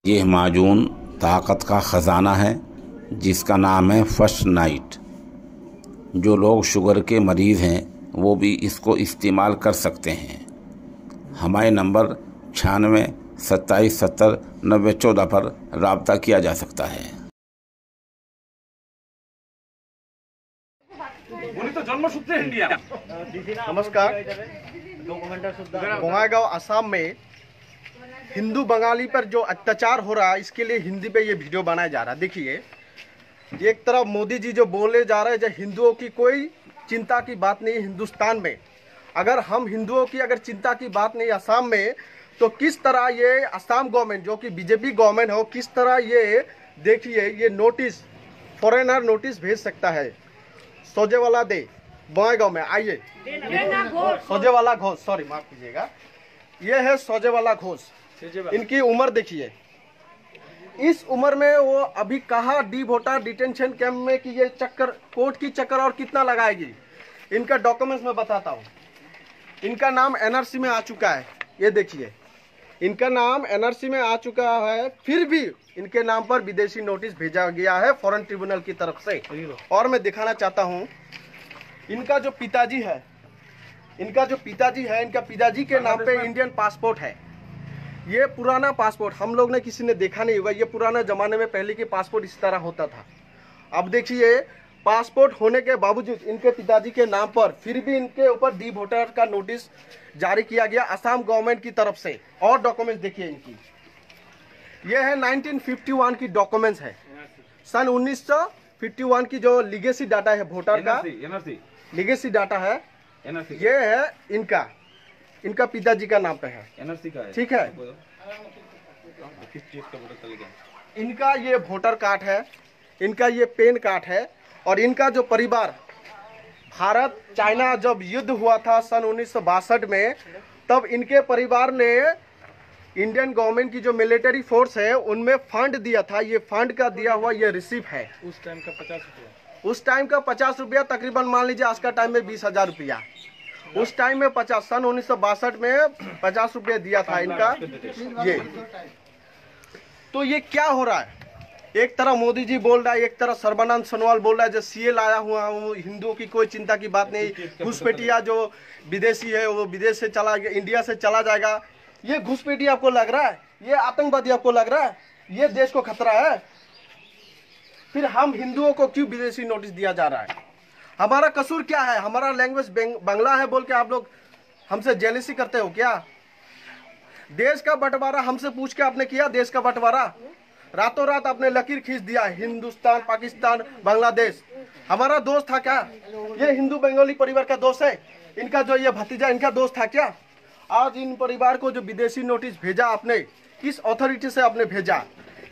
ये माजून ताकत का ख़जाना है जिसका नाम है फर्स्ट नाइट। जो लोग शुगर के मरीज़ हैं वो भी इसको इस्तेमाल कर सकते हैं। हमारे नंबर 96 27 70 90 14 पर राब्ता किया जा सकता है। नमस्कार। बोंगाईगांव असम में हिंदू बंगाली पर जो अत्याचार हो रहा है, इसके लिए हिंदी पे ये वीडियो बनाया जा रहा है। देखिए, एक तरफ मोदी जी जो बोले जा रहे हैं, जो हिंदुओं की कोई चिंता की बात नहीं हिंदुस्तान में। अगर हम हिंदुओं की अगर चिंता की बात नहीं असम में, तो किस तरह ये असम गवर्नमेंट जो कि बीजेपी गवर्नमेंट हो, किस तरह ये देखिए ये नोटिस फॉरेनर नोटिस भेज सकता है। सोजेवाला दे बोंगाईगांव में आइए, सोजेवाला घोष, सॉरी माफ कीजिएगा, ये है सोजेवाला घोष। इनकी उम्र देखिए, इस उम्र में वो अभी कहा डी वोटा डिटेंशन कैंप में कि ये चक्कर कोर्ट की चक्कर और कितना लगाएगी। इनका डॉक्यूमेंट्स में बताता हूँ। इनका नाम एनआरसी में आ चुका है, ये देखिए इनका नाम एनआरसी में आ चुका है, फिर भी इनके नाम पर विदेशी नोटिस भेजा गया है फॉरेन ट्रिब्यूनल की तरफ से। और मैं दिखाना चाहता हूँ इनका जो पिताजी है, इनका पिताजी के नाम पे इंडियन पासपोर्ट है। ये पुराना पासपोर्ट हम लोग ने किसी ने देखा नहीं होगा। ये पुराना जमाने में पहले के पासपोर्ट इस तरह होता था। अब देखिए, पासपोर्ट होने के बावजूद इनके पिताजी के नाम पर फिर भी इनके ऊपर डी वोटर का नोटिस जारी किया गया असम गवर्नमेंट की तरफ से। और डॉक्यूमेंट्स देखिए इनकी, ये है 1951 की डॉक्यूमेंट्स है। सन 1951 की जो लीगेसी डाटा है वोटर का, लीगेसी डाटा है, ये है इनका पिताजी का नाम पे है, ठीक है। इनका ये वोटर कार्ड है, इनका ये पेन कार्ड है। और इनका जो परिवार, भारत चाइना जब युद्ध हुआ था सन 1962 में, तब इनके परिवार ने इंडियन गवर्नमेंट की जो मिलिट्री फोर्स है उनमें फंड दिया था। ये फंड का दिया हुआ ये रिसीप्ट है। उस टाइम का 50 रुपया, उस टाइम का 50 रुपया, तकरीबन मान लीजिए आज का टाइम में 20,000 रुपया। उस टाइम में 50, सन 1962 में 50 रुपये दिया था इनका। ये तो ये क्या हो रहा है? एक तरह मोदी जी बोल रहा है, एक तरह सर्बानंद सोनोवाल बोल रहा है जो सीए लाया हुआ हूँ, हिंदुओं की कोई चिंता की बात नहीं। घुसपैठिया जो विदेशी है वो विदेश से चला गया, इंडिया से चला जाएगा। ये घुसपैठिया आपको लग रहा है? ये आतंकवादी आपको लग रहा है? ये देश को खतरा है? फिर हम हिंदुओं को क्यों विदेशी नोटिस दिया जा रहा है? हमारा कसूर क्या है? हमारा लैंग्वेज बंगला है बोल के आप लोग हमसे जेलसी करते हो क्या? देश का बंटवारा हमसे पूछ के आपने किया? देश का बंटवारा रातों रात आपने लकीर खींच दिया, हिंदुस्तान, पाकिस्तान, बांग्लादेश। हमारा दोस्त था क्या? ये हिंदू बंगाली परिवार का दोस्त है? इनका जो ये भतीजा, इनका दोस्त था क्या? आज इन परिवार को जो विदेशी नोटिस भेजा आपने, किस अथॉरिटी से आपने भेजा?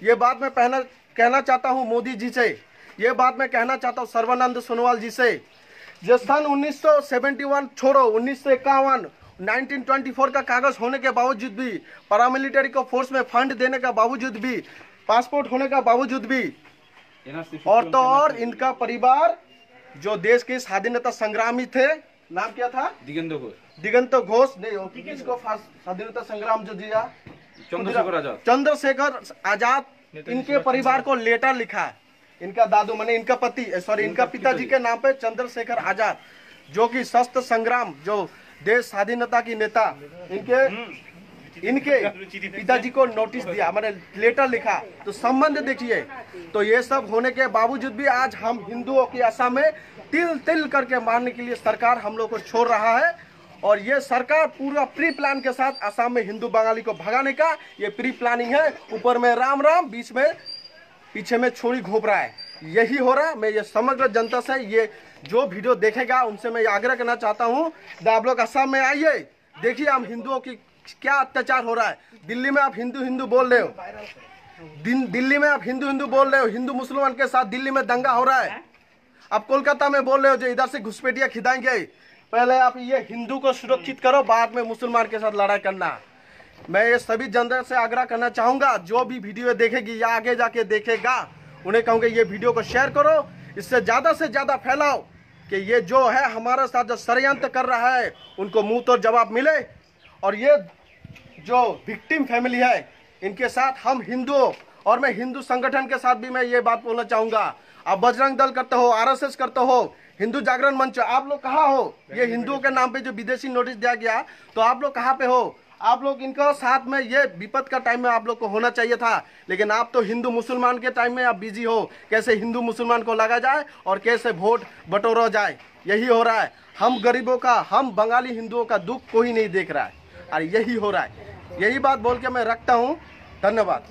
ये बात मैं कहना चाहता हूँ मोदी जी से, ये बात मैं कहना चाहता हूँ सर्बानंद सोनोवाल जी से। जो सन 1971 छोड़ो, 1951, 1924 का कागज होने के बावजूद भी, पैरामिलिट्री को फोर्स में फंड देने का बावजूद भी, पासपोर्ट होने का बावजूद भी, और तो और इनका परिवार जो देश के स्वाधीनता संग्रामी थे, नाम क्या था? दिगंत घोष नहीं, किसको स्वाधीनता संग्राम जो दिया? चंद्रशेखर आजाद। इनके परिवार को लेटर लिखा, इनका दादू माने इनका पति, सॉरी इनका पिताजी के नाम पे चंद्रशेखर आजाद, जो कि सशस्त्र संग्राम, जो देश स्वाधीनता की नेता, इनके पिताजी को नोटिस दिया, मैंने लेटर लिखा। तो संबंध देखिए। तो ये सब होने के बावजूद भी आज हम हिंदुओं की आशा में तिल तिल करके मारने के लिए सरकार हम लोग को छोड़ रहा है। और ये सरकार पूरा प्री प्लान के साथ असम में हिंदू बंगाली को भगाने का ये प्री प्लानिंग है। ऊपर में राम राम, बीच में पीछे में छोड़ी घोप रहा है। यही हो रहा है। मैं ये समग्र जनता से, ये जो वीडियो देखेगा उनसे मैं आग्रह करना चाहता हूँ, आप लोग असम में आइए, देखिए हम हिंदुओं की क्या अत्याचार हो रहा है। दिल्ली में आप हिंदू बोल रहे हो, दिल्ली में आप हिंदू बोल रहे हो, हिंदू मुसलमान के साथ दिल्ली में दंगा हो रहा है। आप कोलकाता में बोल रहे हो जो इधर से घुसपैठिया खिदाएंगे। पहले आप ये हिंदू को सुरक्षित करो, बाद में मुसलमान के साथ लड़ाई करना। मैं ये सभी जनता से आग्रह करना चाहूंगा, जो भी वीडियो देखेगी या आगे जाके देखेगा, उन्हें कहूँगा ये वीडियो को शेयर करो, इससे ज्यादा फैलाओ कि ये जो है हमारे साथ जो षड्यंत्र कर रहा है उनको मुंह तोड़ जवाब मिले। और ये जो विक्टिम फैमिली है, इनके साथ हम हिंदुओं और मैं हिंदू संगठन के साथ भी मैं ये बात बोलना चाहूंगा। आप बजरंग दल करते हो, आरएसएस करते हो, हिंदू जागरण मंच, आप लोग कहाँ हो? ये हिंदुओं के नाम पे जो विदेशी नोटिस दिया गया, तो आप लोग कहाँ पे हो? आप लोग इनका साथ में ये विपद का टाइम में आप लोग को होना चाहिए था, लेकिन आप तो हिंदू मुसलमान के टाइम में आप बिजी हो, कैसे हिंदू मुसलमान को लगा जाए और कैसे वोट बटोरा जाए, यही हो रहा है। हम गरीबों का, हम बंगाली हिंदुओं का दुख कोई नहीं देख रहा है और यही हो रहा है। यही बात बोल के मैं रखता हूँ। धन्यवाद।